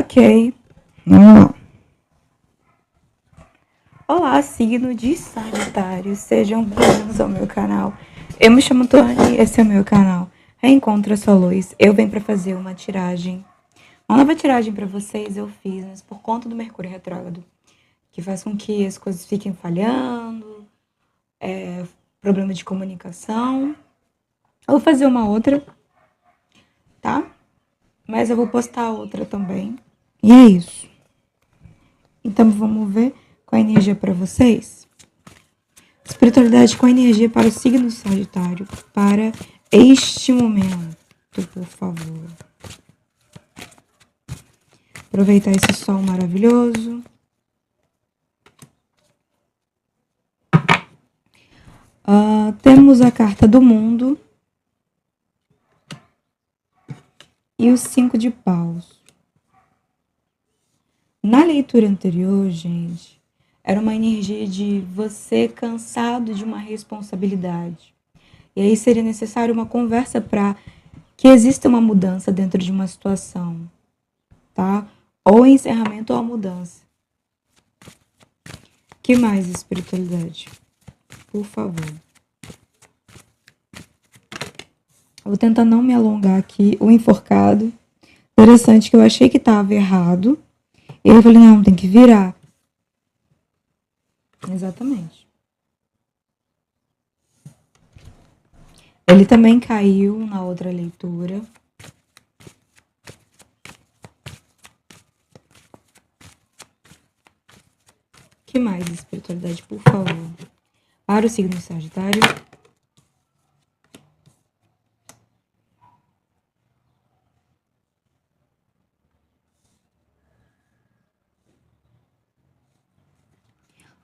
Ok. Vamos lá. Olá, signo de Sagitário. Sejam bem-vindos ao meu canal. Eu me chamo Tony, esse é o meu canal. Reencontra sua luz. Eu venho para fazer uma tiragem. Uma nova tiragem para vocês eu fiz, mas por conta do Mercúrio retrógrado, que faz com que as coisas fiquem falhando, problema de comunicação. Eu vou fazer uma outra, tá? Mas eu vou postar outra também. E é isso. Então vamos ver qual a energia para vocês. Espiritualidade com a energia para o signo de Sagitário para este momento, por favor. Aproveitar esse sol maravilhoso. Temos a carta do mundo e o 5 de paus. Na leitura anterior, gente, era uma energia de você cansado de uma responsabilidade. E aí seria necessário uma conversa para que exista uma mudança dentro de uma situação, tá? Ou encerramento ou a mudança. Que mais, espiritualidade? Por favor. Eu vou tentar não me alongar aqui. O enforcado. Interessante que eu achei que estava errado. E eu falei, não, tem que virar. Exatamente. Ele também caiu na outra leitura. Que mais, espiritualidade, por favor? Para o signo Sagitário.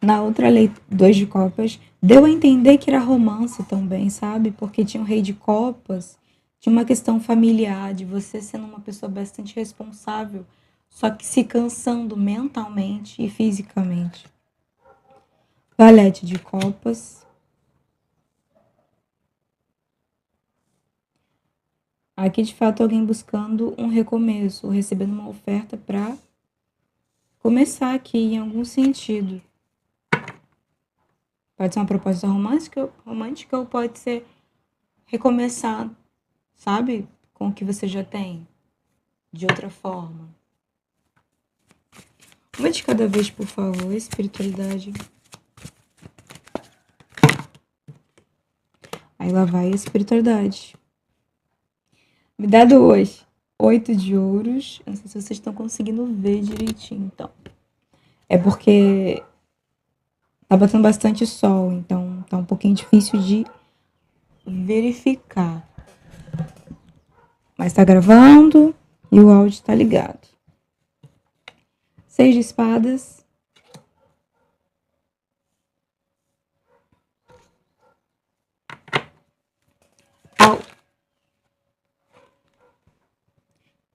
Na outra lei, 2 de copas, deu a entender que era romance também, sabe? Porque tinha o rei de copas, tinha uma questão familiar, de você sendo uma pessoa bastante responsável, só que se cansando mentalmente e fisicamente. Valete de copas. Aqui, de fato, alguém buscando um recomeço, ou recebendo uma oferta para começar aqui em algum sentido. Pode ser uma proposta romântica ou pode ser recomeçar, sabe? Com o que você já tem, de outra forma. Uma de cada vez, por favor, espiritualidade. Aí lá vai a espiritualidade. Me dado hoje 8 de ouros. Eu não sei se vocês estão conseguindo ver direitinho, então. É porque tá batendo bastante sol, então tá um pouquinho difícil de verificar. Mas tá gravando e o áudio tá ligado. 6 de espadas.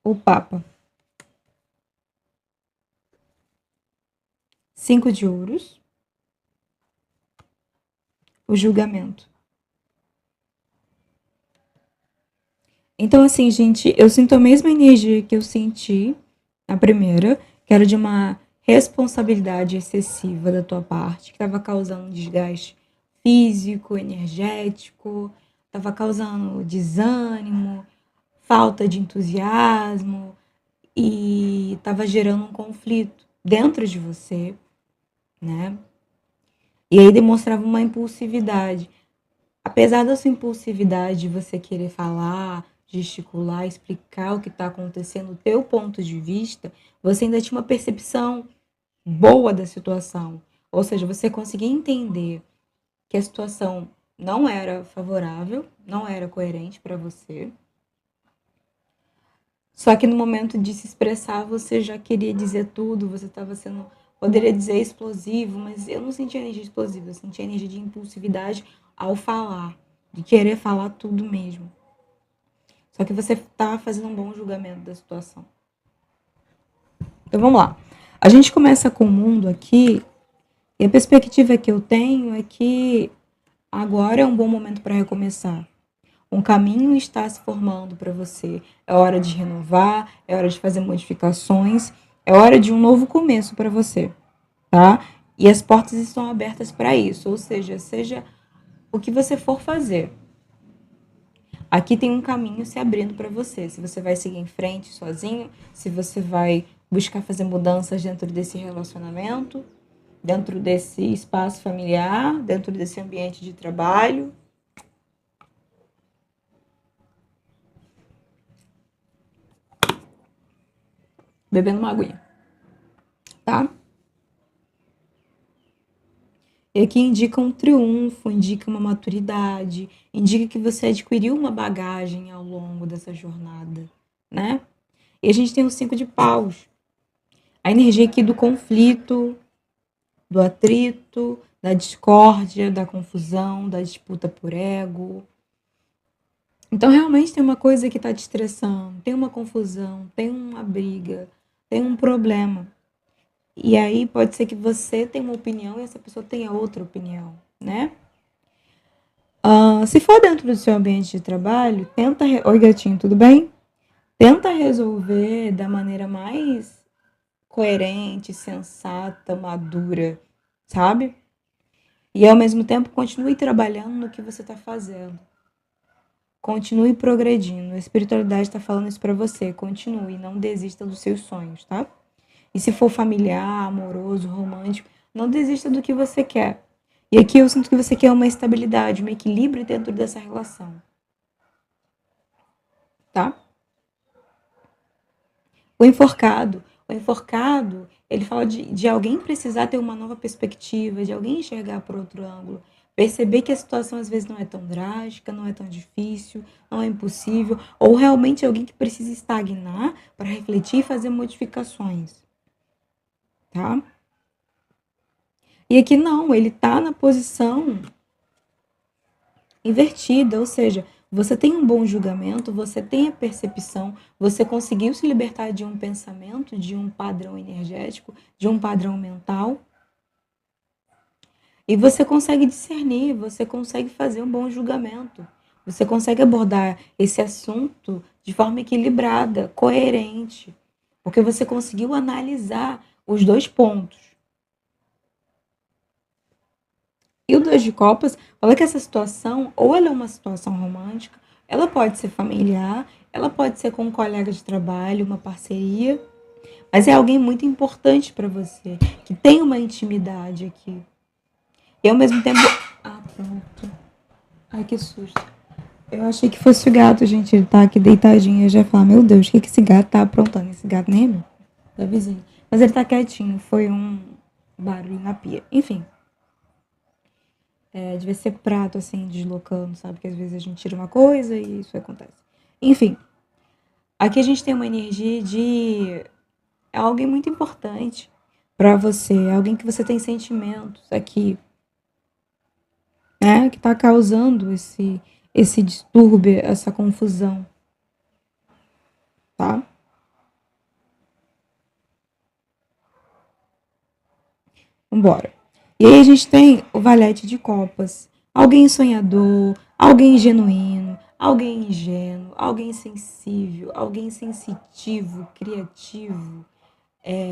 O Papa. 5 de ouros. O julgamento. Então, assim, gente, eu sinto a mesma energia que eu senti na primeira, que era de uma responsabilidade excessiva da tua parte, que estava causando desgaste físico, energético, estava causando desânimo, falta de entusiasmo e estava gerando um conflito dentro de você, né? E aí demonstrava uma impulsividade. Apesar da sua impulsividade de você querer falar, gesticular, explicar o que está acontecendo, o teu ponto de vista, você ainda tinha uma percepção boa da situação. Ou seja, você conseguia entender que a situação não era favorável, não era coerente para você. Só que no momento de se expressar, você já queria dizer tudo, você estava sendo, poderia dizer explosivo, mas eu não sentia energia explosiva, eu sentia energia de impulsividade ao falar, de querer falar tudo mesmo. Só que você estava fazendo um bom julgamento da situação. Então vamos lá. A gente começa com o mundo aqui, e a perspectiva que eu tenho é que agora é um bom momento para recomeçar. Um caminho está se formando para você. É hora de renovar, é hora de fazer modificações, é hora de um novo começo para você, tá? E as portas estão abertas para isso, ou seja, seja o que você for fazer. Aqui tem um caminho se abrindo para você. Se você vai seguir em frente sozinho, se você vai buscar fazer mudanças dentro desse relacionamento, dentro desse espaço familiar, dentro desse ambiente de trabalho. Bebendo uma aguinha, tá? E aqui indica um triunfo, indica uma maturidade, indica que você adquiriu uma bagagem ao longo dessa jornada, né? E a gente tem o 5 de paus. A energia aqui do conflito, do atrito, da discórdia, da confusão, da disputa por ego. Então, realmente tem uma coisa que está te estressando, tem uma confusão, tem uma briga, tem um problema. E aí pode ser que você tenha uma opinião e essa pessoa tenha outra opinião, né? Se for dentro do seu ambiente de trabalho, tenta... Oi, gatinho, tudo bem? Tenta resolver da maneira mais coerente, sensata, madura, sabe? E ao mesmo tempo continue trabalhando no que você está fazendo. Continue progredindo. A espiritualidade está falando isso para você. Continue, não desista dos seus sonhos, tá? E se for familiar, amoroso, romântico, não desista do que você quer. E aqui eu sinto que você quer uma estabilidade, um equilíbrio dentro dessa relação. Tá? O enforcado. O enforcado, ele fala de alguém precisar ter uma nova perspectiva, de alguém enxergar por outro ângulo. Perceber que a situação às vezes não é tão drástica, não é tão difícil, não é impossível, ou realmente alguém que precisa estagnar para refletir e fazer modificações. Tá? E aqui não, ele tá na posição invertida, ou seja, você tem um bom julgamento, você tem a percepção, você conseguiu se libertar de um pensamento, de um padrão energético, de um padrão mental, e você consegue discernir, você consegue fazer um bom julgamento, você consegue abordar esse assunto de forma equilibrada, coerente, porque você conseguiu analisar os dois pontos. E o 2 de copas fala que essa situação, ou ela é uma situação romântica, ela pode ser familiar, ela pode ser com um colega de trabalho, uma parceria, mas é alguém muito importante para você, que tem uma intimidade aqui. E ao mesmo tempo... Ah, pronto. Ai, que susto. Eu achei que fosse o gato, gente. Ele tá aqui deitadinho. Eu já ia falar, meu Deus, o que esse gato tá aprontando? Esse gato nem é meu, da vizinha. Mas ele tá quietinho. Foi um barulho na pia. Enfim. Devia ser prato, assim, deslocando, sabe? Porque às vezes a gente tira uma coisa e isso acontece. Enfim. Aqui a gente tem uma energia de... É alguém muito importante para você. É alguém que você tem sentimentos aqui. Que tá causando esse distúrbio, essa confusão. Tá? Vambora. E aí a gente tem o valete de copas. Alguém sonhador, alguém genuíno, alguém ingênuo, alguém sensível, alguém sensitivo, criativo,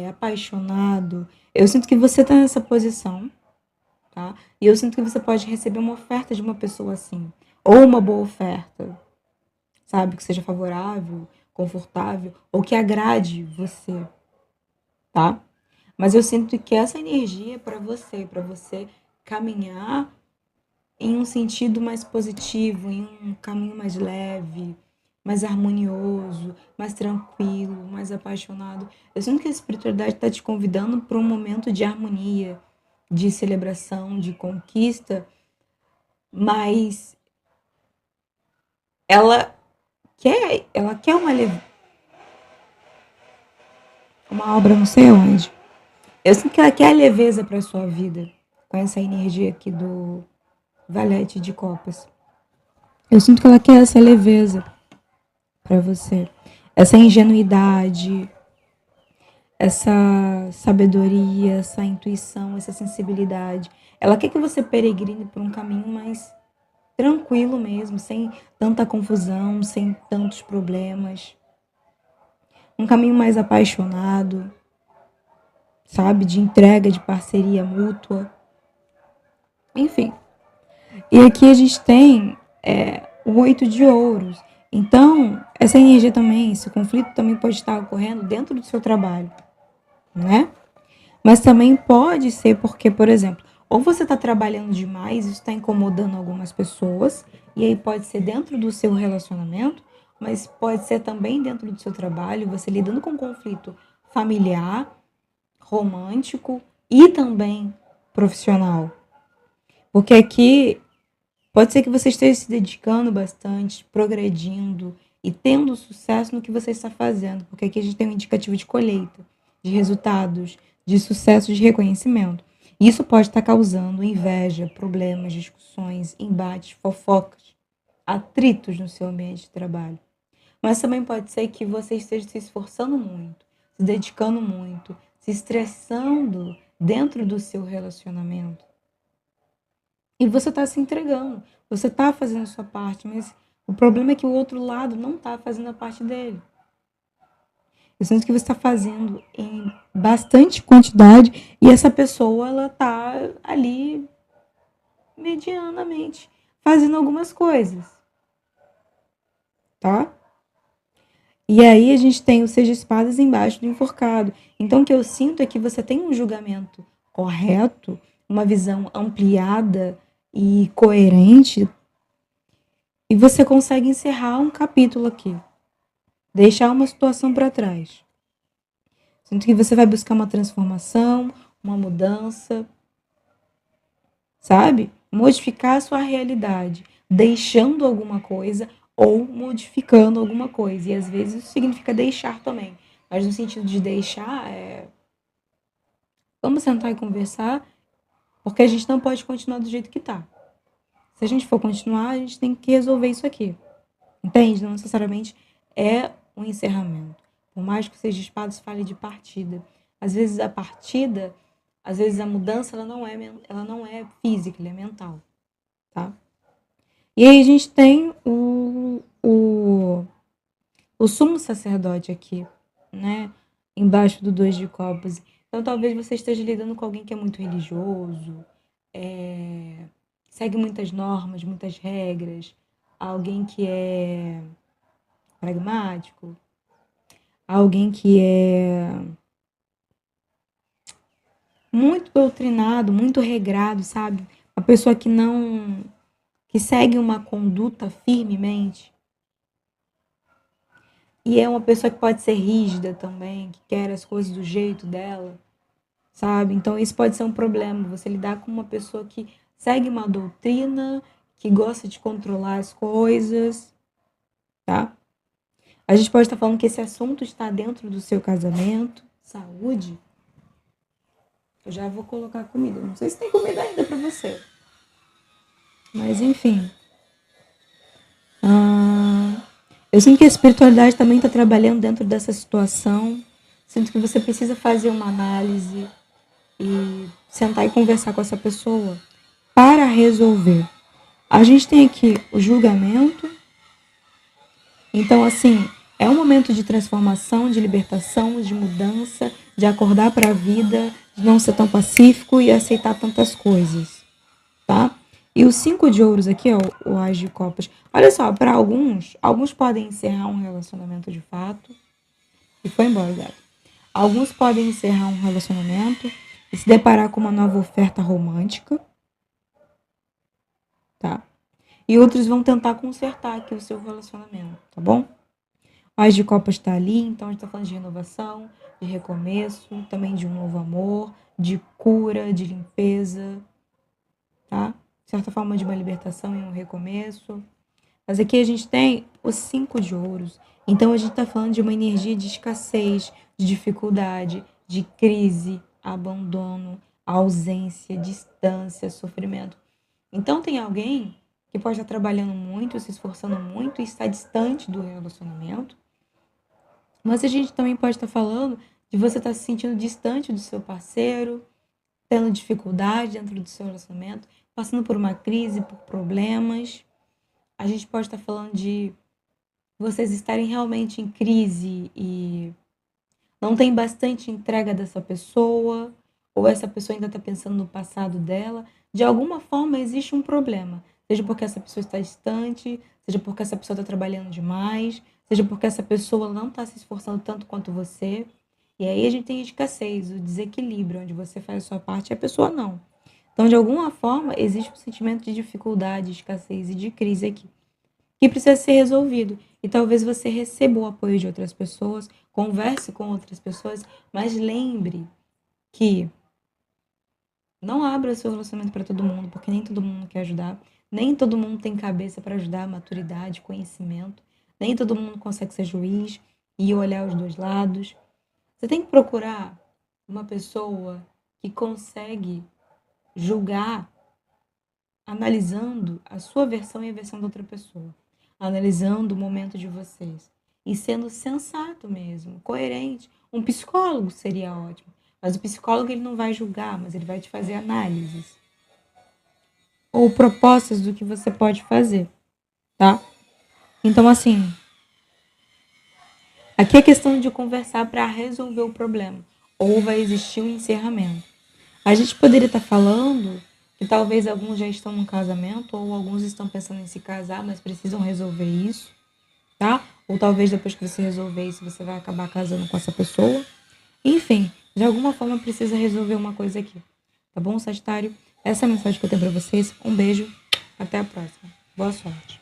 apaixonado. Eu sinto que você está nessa posição, tá? E eu sinto que você pode receber uma oferta de uma pessoa assim. Ou uma boa oferta, sabe? Que seja favorável, confortável, ou que agrade você, tá? Mas eu sinto que essa energia é para você caminhar em um sentido mais positivo, em um caminho mais leve, mais harmonioso, mais tranquilo, mais apaixonado. Eu sinto que a espiritualidade está te convidando para um momento de harmonia, de celebração, de conquista, mas ela quer uma obra não sei onde. Eu sinto que ela quer a leveza para sua vida, com essa energia aqui do valete de copas. Eu sinto que ela quer essa leveza para você, essa ingenuidade, essa sabedoria, essa intuição, essa sensibilidade. Ela quer que você peregrine por um caminho mais tranquilo mesmo, sem tanta confusão, sem tantos problemas. Um caminho mais apaixonado, sabe? De entrega, de parceria mútua. Enfim. E aqui a gente tem o 8 de ouros. Então, essa energia também, esse conflito também pode estar ocorrendo dentro do seu trabalho, né? Mas também pode ser porque, por exemplo, ou você está trabalhando demais, isso está incomodando algumas pessoas, e aí pode ser dentro do seu relacionamento, mas pode ser também dentro do seu trabalho, você lidando com conflito familiar, romântico e também profissional. Porque aqui pode ser que você esteja se dedicando bastante, progredindo e tendo sucesso no que você está fazendo, porque aqui a gente tem um indicativo de colheita, de resultados, de sucesso, de reconhecimento. Isso pode estar causando inveja, problemas, discussões, embates, fofocas, atritos no seu ambiente de trabalho. Mas também pode ser que você esteja se esforçando muito, se dedicando muito, se estressando dentro do seu relacionamento. E você está se entregando, você está fazendo a sua parte, mas o problema é que o outro lado não está fazendo a parte dele. Eu sinto que você está fazendo em bastante quantidade e essa pessoa, ela está ali medianamente fazendo algumas coisas, tá? E aí a gente tem o seis de espadas embaixo do enforcado. Então o que eu sinto é que você tem um julgamento correto, uma visão ampliada e coerente, e você consegue encerrar um capítulo aqui, deixar uma situação para trás. Sinto que você vai buscar uma transformação, uma mudança, sabe? Modificar a sua realidade, deixando alguma coisa ou modificando alguma coisa. E às vezes isso significa deixar também. Mas no sentido de deixar, vamos sentar e conversar, porque a gente não pode continuar do jeito que tá. Se a gente for continuar, a gente tem que resolver isso aqui. Entende? Não necessariamente é um encerramento. Por mais que o seis de espadas fale de partida. Às vezes a partida, às vezes a mudança, ela não é física, ela é mental. Tá? E aí a gente tem o sumo sacerdote aqui, né? Embaixo do dois de copas. Então talvez você esteja lidando com alguém que é muito religioso, segue muitas normas, muitas regras, alguém que é pragmático, alguém que é muito doutrinado, muito regrado, sabe? Uma pessoa que segue uma conduta firmemente. E é uma pessoa que pode ser rígida também, que quer as coisas do jeito dela, sabe? Então isso pode ser um problema, você lidar com uma pessoa que segue uma doutrina, que gosta de controlar as coisas, tá? A gente pode estar falando que esse assunto está dentro do seu casamento, saúde. Eu já vou colocar comida. Não sei se tem comida ainda para você. Mas enfim. Eu sinto que a espiritualidade também está trabalhando dentro dessa situação. Sinto que você precisa fazer uma análise e sentar e conversar com essa pessoa para resolver. A gente tem aqui o julgamento. Então, assim, é um momento de transformação, de libertação, de mudança, de acordar para a vida, de não ser tão pacífico e aceitar tantas coisas, tá? E os 5 de ouros aqui, ó, o As de Copas. Olha só, para alguns podem encerrar um relacionamento de fato e foi embora, gato. Alguns podem encerrar um relacionamento e se deparar com uma nova oferta romântica, tá? E outros vão tentar consertar aqui o seu relacionamento, tá bom? O As de Copas está ali, então a gente está falando de renovação, de recomeço, também de um novo amor, de cura, de limpeza, tá? De certa forma, de uma libertação e um recomeço. Mas aqui a gente tem os 5 de ouros. Então a gente está falando de uma energia de escassez, de dificuldade, de crise, abandono, ausência, distância, sofrimento. Então tem alguém que pode estar trabalhando muito, se esforçando muito e está distante do relacionamento. Mas a gente também pode estar falando de você estar se sentindo distante do seu parceiro, tendo dificuldade dentro do seu relacionamento, passando por uma crise, por problemas. A gente pode estar falando de vocês estarem realmente em crise e não tem bastante entrega dessa pessoa, ou essa pessoa ainda está pensando no passado dela. De alguma forma existe um problema. Seja porque essa pessoa está distante, seja porque essa pessoa está trabalhando demais, seja porque essa pessoa não está se esforçando tanto quanto você. E aí a gente tem a escassez, o desequilíbrio, onde você faz a sua parte e a pessoa não. Então, de alguma forma, existe um sentimento de dificuldade, escassez e de crise aqui, que precisa ser resolvido. E talvez você receba o apoio de outras pessoas, converse com outras pessoas, mas lembre que não abra seu relacionamento para todo mundo, porque nem todo mundo quer ajudar, nem todo mundo tem cabeça para ajudar, maturidade, conhecimento, nem todo mundo consegue ser juiz e olhar os dois lados. Você tem que procurar uma pessoa que consegue julgar analisando a sua versão e a versão da outra pessoa, analisando o momento de vocês e sendo sensato mesmo, coerente. Um psicólogo seria ótimo, mas o psicólogo ele não vai julgar, mas ele vai te fazer análises ou propostas do que você pode fazer, tá? Então, assim, aqui é questão de conversar para resolver o problema, ou vai existir um encerramento. A gente poderia estar falando que talvez alguns já estão num casamento, ou alguns estão pensando em se casar, mas precisam resolver isso, tá? Ou talvez depois que você resolver isso, você vai acabar casando com essa pessoa. Enfim, de alguma forma precisa resolver uma coisa aqui. Tá bom, Sagitário? Essa é a mensagem que eu tenho para vocês. Um beijo, até a próxima. Boa sorte.